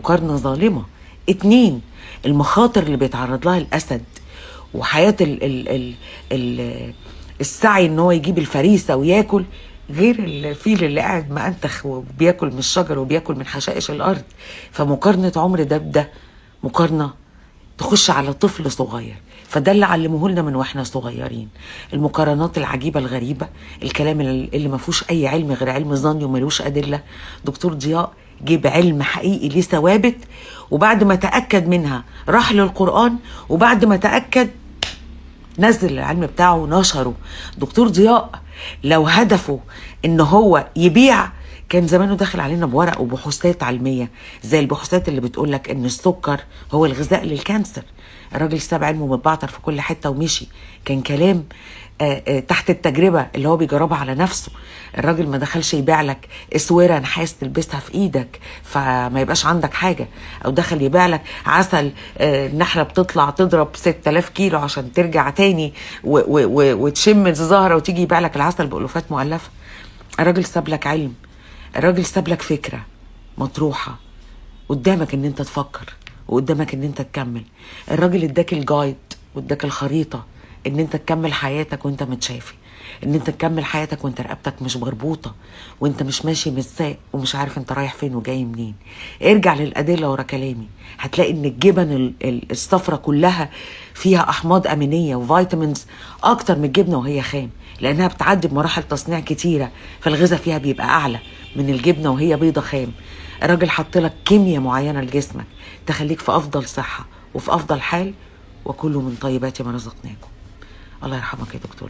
مقارنة ظالمة. 2، المخاطر اللي بيتعرض لها الأسد وحياة السعي ان هو يجيب الفريسة وياكل، غير الفيل اللي قاعد مأنتخ وبياكل من الشجر وبياكل من حشائش الأرض. فمقارنة عمر ده بده مقارنة تخش على طفل صغير. فده اللي علموه لنا من واحنا صغيرين، المقارنات العجيبة الغريبة، الكلام اللي ما فيهوش أي علم غير علم ظني وملوش أدلة. دكتور ضياء جيب علم حقيقي ليه ثوابت، وبعد ما تأكد منها راح للقرآن، وبعد ما تأكد نزل العلم بتاعه ونشره. دكتور ضياء لو هدفه ان هو يبيع كان زمانه داخل علينا بورق وبحوثات علمية زي البحوثات اللي بتقولك ان السكر هو الغذاء للكانسر. الراجل ساب علمه متبعتر في كل حتة ومشي. كان كلام تحت التجربة اللي هو بيجربها على نفسه. الراجل ما دخلش يبيع لك اسوره نحاس تلبسها في ايدك فما يبقاش عندك حاجة، او دخل يبيع لك عسل النحلة بتطلع تضرب 6000 كيلو عشان ترجع تاني وتشم الزهرة وتيجي يبيع لك العسل بألوفات مؤلفة. الراجل ساب لك علم، الراجل ساب لك فكرة مطروحة قدامك ان انت تفكر وقدامك ان انت تكمل. الراجل اداك الجايد واداك الخريطة ان انت تكمل حياتك وانت متشافي، ان انت تكمل حياتك وانت رقبتك مش مربوطة وانت مش ماشي مساق ومش عارف انت رايح فين وجاي منين. ارجع للأدلة ورا كلامي، هتلاقي ان الجبن الصفرة كلها فيها احماض امينية وفيتامينز اكتر من الجبنة وهي خام، لانها بتعدي بمراحل تصنيع كتيرة، فالغذاء فيها بيبقى اعلى من الجبنة وهي بيضة خام. الراجل حط لك كيمياء معينة لجسمك تخليك في افضل صحة وفي افضل حال، وكله من طيبات ما رزقناكم. الله يرحمك يا دكتور.